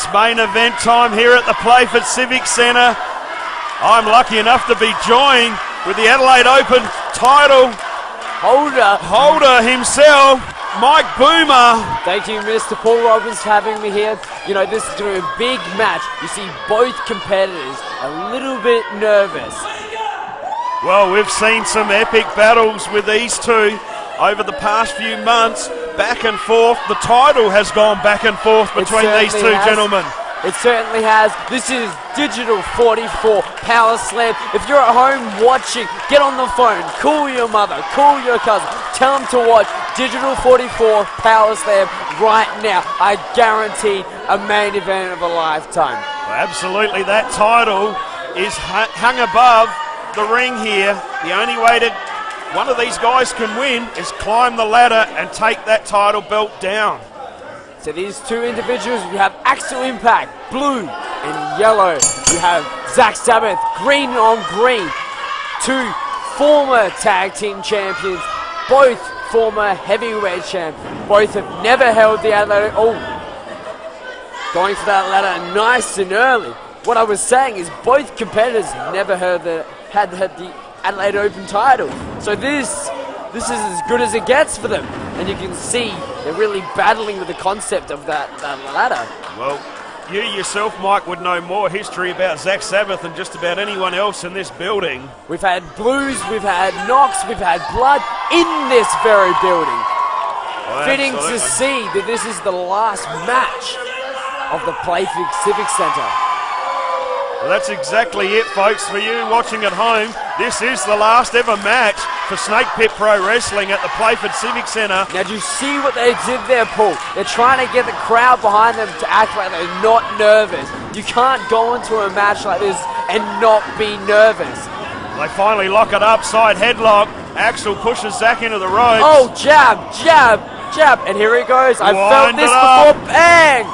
It's main event time here at the Playford Civic Centre. I'm lucky enough to be joined with the Adelaide Open title holder himself, Mike Boomer. Thank you, Mr. Paul Robbins, for having me here. You know, this is going to be a big match. You see both competitors a little bit nervous. Well, we've seen some epic battles with these two over the past few months. Back and forth. The title has gone back and forth between these two gentlemen. It certainly has. This is Digital 44 Powerslam. If you're at home watching, get on the phone, call your mother, call your cousin, tell them to watch Digital 44 Powerslam right now. I guarantee a main event of a lifetime. Well, absolutely, that title is hung above the ring here. The only way to one of these guys can win is climb the ladder and take that title belt down. So these two individuals, you have Axel Impact, blue and yellow. You have Zach Sabbath, green on green. Two former tag team champions, both former heavyweight champions. Both have never held the Adelaide. Oh, going for that ladder nice and early. What I was saying is both competitors never had the Adelaide Open title. So this is as good as it gets for them. And you can see they're really battling with the concept of that ladder. Well, you yourself, Mike, would know more history about Zach Sabbath than just about anyone else in this building. We've had Blues, we've had Knox, we've had Blood in this very building. Well, fitting to see that this is the last match of the Playford Civic Centre. Well, that's exactly it, folks. For you watching at home, this is the last ever match for Snake Pit Pro Wrestling at the Playford Civic Centre. Now, do you see what they did there, Paul? They're trying to get the crowd behind them to act like they're not nervous. You can't go into a match like this and not be nervous. They finally lock it up, side headlock. Axel pushes Zach into the ropes. Oh, jab, jab, jab. And here he goes. I felt this before. Bang!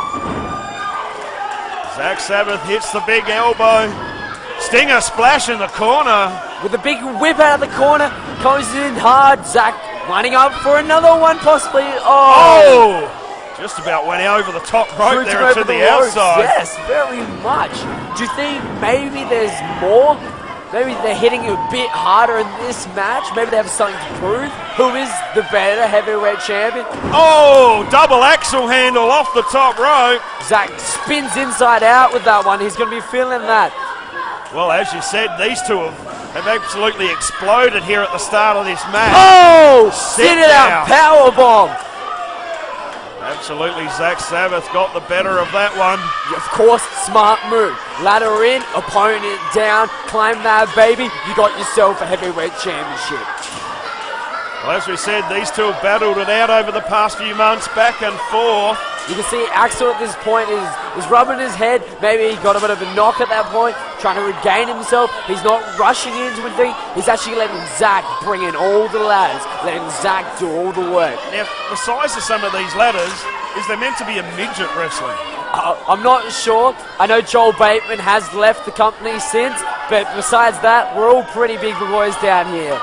Zach Sabbath hits the big elbow. Stinger splash in the corner. With a big whip out of the corner. Goes in hard. Zach lining up for another one possibly. Oh! Just about went over the top rope there over to the ropes. outside. Yes, very much. Do you think maybe there's more? Maybe they're hitting a bit harder in this match. Maybe they have something to prove. Who is the better heavyweight champion? Oh, double axle handle off the top rope. Zach spins inside out with that one. He's going to be feeling that. Well, as you said, these two have absolutely exploded here at the start of this match. Oh, sit it out, powerbomb. Absolutely, Zach Sabbath got the better of that one. Of course, smart move. Ladder in, opponent down, climb that baby. You got yourself a heavyweight championship. Well, as we said, these two have battled it out over the past few months, back and forth. You can see Axel at this point is rubbing his head. Maybe he got a bit of a knock at that point, trying to regain himself. He's not rushing into anything. He's actually letting Zach bring in all the ladders, letting Zach do all the work. Now, the size of some of these ladders, is there meant to be a midget wrestling? I'm not sure. I know Joel Bateman has left the company since, but besides that, we're all pretty big boys down here.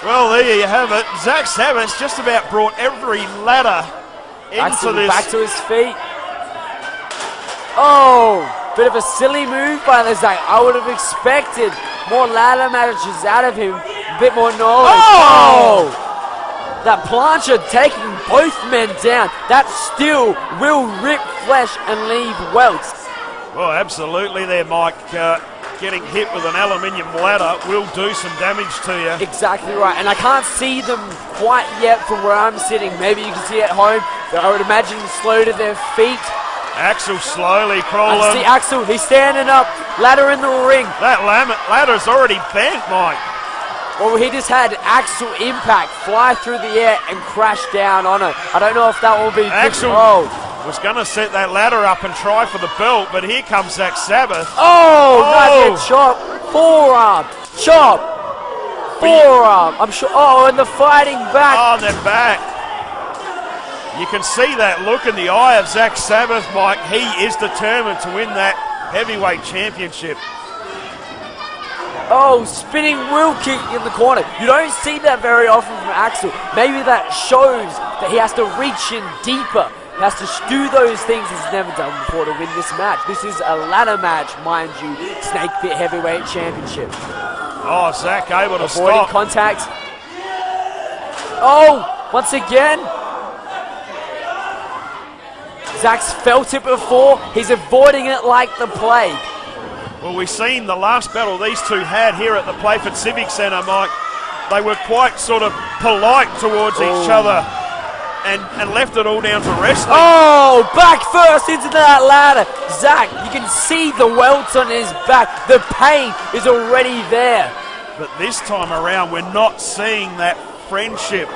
Well, there you have it. Zach Sabbath just about brought every ladder into this. Back to his feet. Oh, bit of a silly move by the Zach. I would have expected more ladder matches out of him. A bit more knowledge. Oh! That plancha taking both men down. That still will rip flesh and leave welts. Well, absolutely there, Mike. Getting hit with an aluminium ladder will do some damage to you. Exactly right, and I can't see them quite yet from where I'm sitting. Maybe you can see at home. I would imagine slow to their feet. Axel slowly crawling. I see Axel, he's standing up, ladder in the ring. That ladder's already bent, Mike. Well, he just had Axel Impact fly through the air and crash down on it. I don't know if that will be Axel was going to set that ladder up and try for the belt, but here comes Zach Sabbath. Nice chop. Forearm. Chop. Forearm. I'm sure. Oh, and the fighting back. Oh, they're back. You can see that look in the eye of Zach Sabbath, Mike. He is determined to win that heavyweight championship. Oh, spinning wheel kick in the corner. You don't see that very often from Axel. Maybe that shows that he has to reach in deeper He has to do those things he's never done before to win this match. This is a ladder match, mind you, Snake Pit Heavyweight Championship. Oh, Zach able to avoiding stop. contact. Oh, once again. Zach's felt it before. He's avoiding it like the plague. Well, we've seen the last battle these two had here at the Playford Civic Centre, Mike. They were quite sort of polite towards each other and left it all down to wrestling. Oh, back first into that ladder. Zach, you can see the welts on his back. The pain is already there. But this time around, we're not seeing that friendship.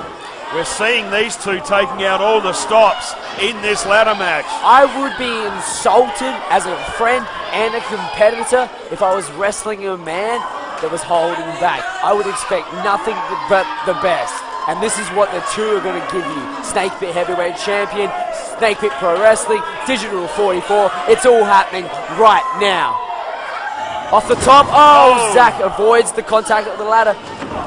We're seeing these two taking out all the stops in this ladder match. I would be insulted as a friend and a competitor if I was wrestling a man that was holding back. I would expect nothing but the best. And this is what the two are going to give you. Snake Pit Heavyweight Champion, Snake Pit Pro Wrestling, Digital 44. It's all happening right now. Off the top, oh, Zach avoids the contact of the ladder.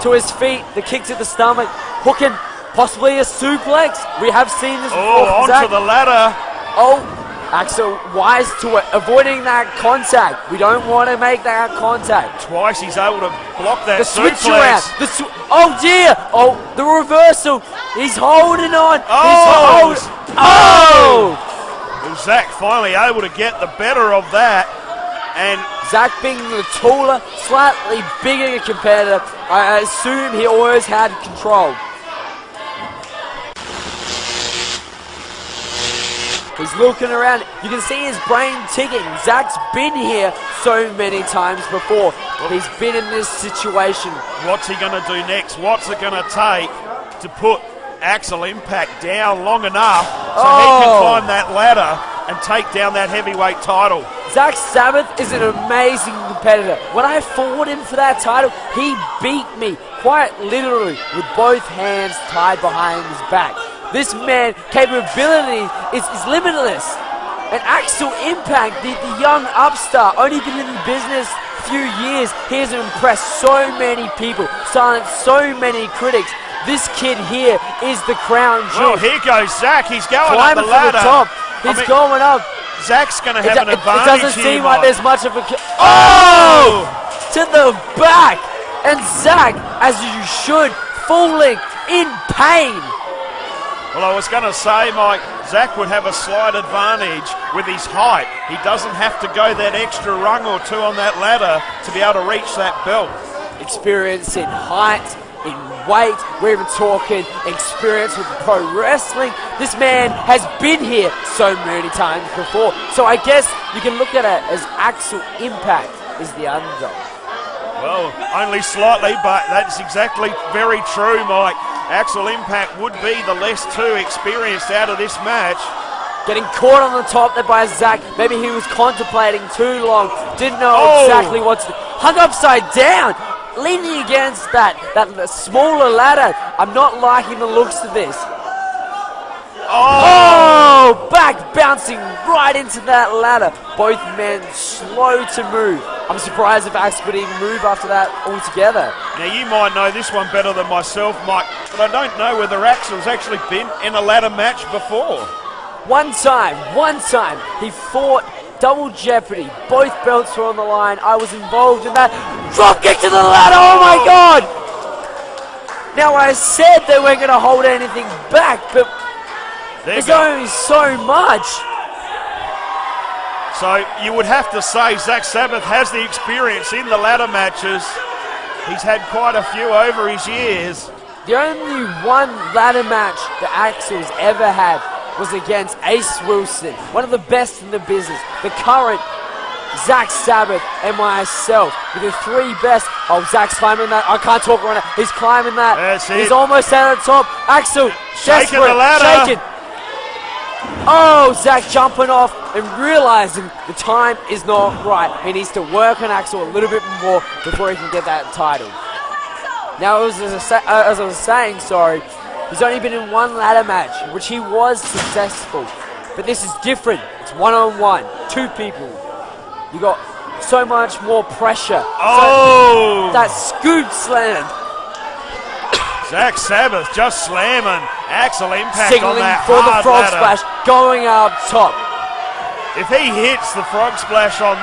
To his feet, the kick to the stomach, hooking, possibly a suplex. We have seen this before. Oh, onto the ladder. Oh, Axel wise to it, avoiding that contact. We don't want to make that contact. Twice he's able to block that the switch suplex. around. Oh dear. Oh, the reversal. He's holding on. Oh. Oh. Well, Zach finally able to get the better of that. And Zach being the taller, slightly bigger competitor, I assume he always had control. He's looking around. You can see his brain ticking. Zach's been here so many times before. He's been in this situation. what's he going to do next? What's it going to take to put Axel Impact down long enough so he can climb that ladder and take down that heavyweight title? Zach Sabbath is an amazing competitor. When I fought him for that title, he beat me quite literally with both hands tied behind his back. This man's capability is limitless. And Axel Impact, the young upstart, only been in the business a few years. He has impressed so many people, silenced so many critics. This kid here is the crown jewel. Oh, here goes Zach. He's going climbing up the ladder. To the top. He's going up. Zach's going to have an advantage. It doesn't seem like there's much of a... Oh! To the back. And Zach, as you should, falling in pain. Well, I was going to say, Mike, Zach would have a slight advantage with his height. He doesn't have to go that extra rung or two on that ladder to be able to reach that belt. Experience in height, in weight, we're even talking experience with pro wrestling. This man has been here so many times before. So I guess you can look at it as Axel Impact is the underdog. Well, only slightly, but that's exactly very true, Mike. Axel Impact would be the less too experienced out of this match. Getting caught on the top there by Zach. Maybe he was contemplating too long. Didn't know exactly what to do. Hung upside down. Leaning against that smaller ladder. I'm not liking the looks of this. Oh, back bouncing right into that ladder. Both men slow to move. I'm surprised if Axel could even move after that altogether. Now, you might know this one better than myself, Mike, but I don't know whether Axel's actually been in a ladder match before. One time, he fought Double Jeopardy. Both belts were on the line. I was involved in that. Drop kick to the ladder, oh my God! Now, I said they weren't going to hold anything back, but there's only so much. So you would have to say Zach Sabbath has the experience in the ladder matches. He's had quite a few over his years. The only one ladder match that Axel's ever had was against Ace Wilson, one of the best in the business. The current Zach Sabbath and myself with the three best. Oh, Zach's climbing that. I can't talk right now. He's climbing that. That's it. He's almost at the top. Axel shaking the ladder. Shaking. Oh, Zach jumping off and realizing the time is not right. He needs to work on Axel a little bit more before he can get that title. Now, as I was saying, he's only been in one ladder match, which he was successful. But this is different. It's one-on-one, two people. You got so much more pressure. Oh! So that scoop slam. Zach Sabbath just slamming Axel Impact on signaling that for the hard frog ladder. splash, going up top. If he hits the frog splash on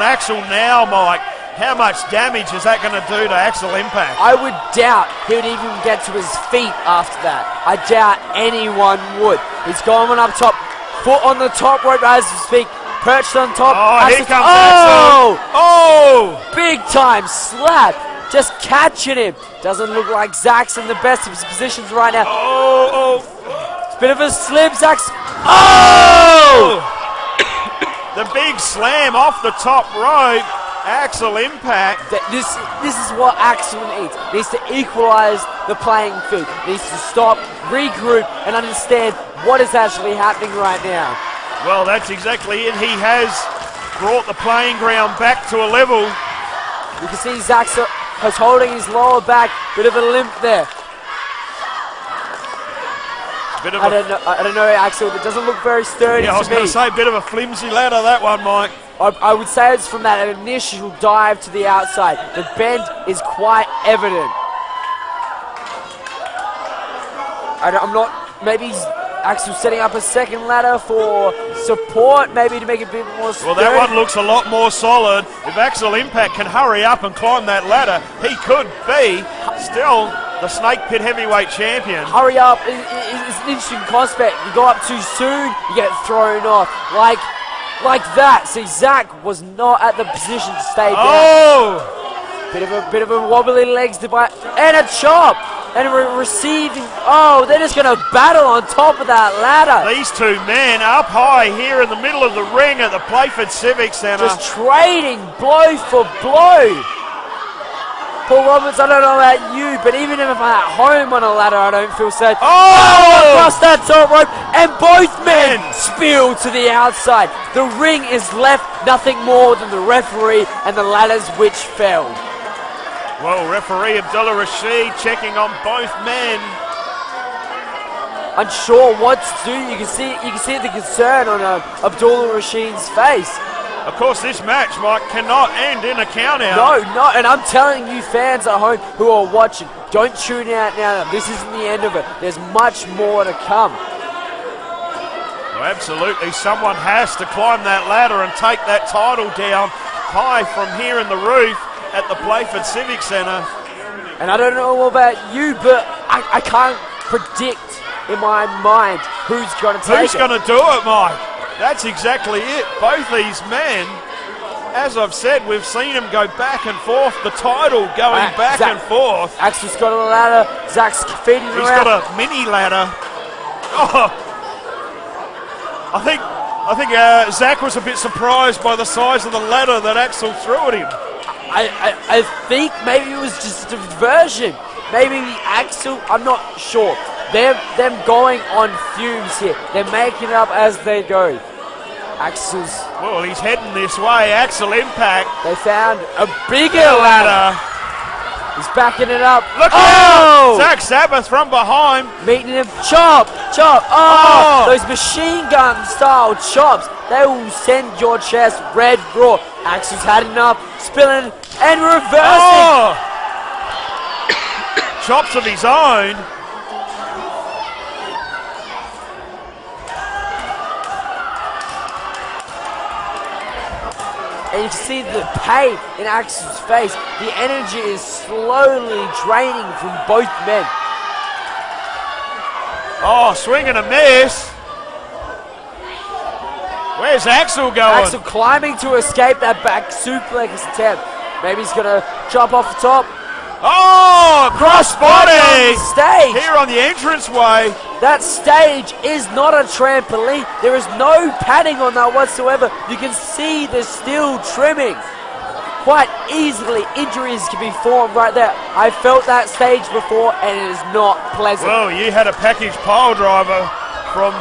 Axel now, Mike, how much damage is that going to do to Axel Impact? I would doubt he would even get to his feet after that. I doubt anyone would. He's going up top, foot on the top rope as we speak, perched on top. Oh, here comes Axel. Axel. Oh! Big time slap. Just catching him. Doesn't look like Zach's in the best of his positions right now. Oh! It's a bit of a slip, Zach's. Oh! The big slam off the top rope. Axel Impact. This is what Axel needs to equalize the playing field. Needs to stop, regroup, and understand what is actually happening right now. Well, that's exactly it. He has brought the playing ground back to a level. You can see Zach is holding his lower back, bit of a limp there. I don't know, Axel. It doesn't look very sturdy. Yeah, I was going to say, bit of a flimsy ladder, that one, Mike. I would say it's from that initial dive to the outside. The bend is quite evident. I'm not. Maybe Axel's setting up a second ladder for support, maybe to make it a bit more sturdy. Well, that one looks a lot more solid. If Axel Impact can hurry up and climb that ladder, he could be still the Snake Pit Heavyweight Champion. Hurry up is an interesting prospect. You go up too soon, you get thrown off. Like that. See, Zach was not at the position to stay down. Oh! Bit of a wobbly legs to bite, and a chop, and receiving. Oh, they're just gonna battle on top of that ladder. These two men up high here in the middle of the ring at the Playford Civic Centre. Just trading blow for blow. Paul Roberts, I don't know about you, but even if I'm at home on a ladder, I don't feel safe. Oh! Across that top rope, and both men spill to the outside. The ring is left nothing more than the referee and the ladders which fell. Well, referee Abdullah Rashid checking on both men. Unsure what to do. You can see the concern on Abdullah Rashid's face. Of course, this match, Mike, cannot end in a count-out. No, and I'm telling you fans at home who are watching, don't tune out now. This isn't the end of it. There's much more to come. Well, absolutely, someone has to climb that ladder and take that title down high from here in the roof at the Playford Civic Centre. And I don't know about you, but I can't predict in my mind who's going to take it. Who's going to do it, Mike? That's exactly it. Both these men, as I've said, we've seen them go back and forth. The title going back and forth. Axel's got a ladder. Zach's feeding around. He's got a mini ladder. Oh, I think Zach was a bit surprised by the size of the ladder that Axel threw at him. I think maybe it was just a diversion. Maybe Axel, I'm not sure. Them going on fumes here. They're making it up as they go. Axel's. Well, he's heading this way. Axel Impact. They found a bigger ladder. He's backing it up. Look out! Zach Sabbath from behind. Meeting him. Chop. Oh! Those machine gun style chops. They will send your chest red raw. Axel's had enough. Spilling and reversing. Chops of his own. And you can see the pain in Axel's face. The energy is slowly draining from both men. Oh, swing and a miss. Where's Axel going? Axel climbing to escape that back suplex attempt. Maybe he's going to chop off the top. Oh, crossbody! Stage. Here on the entranceway. That stage is not a trampoline. There is no padding on that whatsoever. You can see the steel trimming. Quite easily, injuries can be formed right there. I felt that stage before, and it is not pleasant. Well, you had a package pile driver from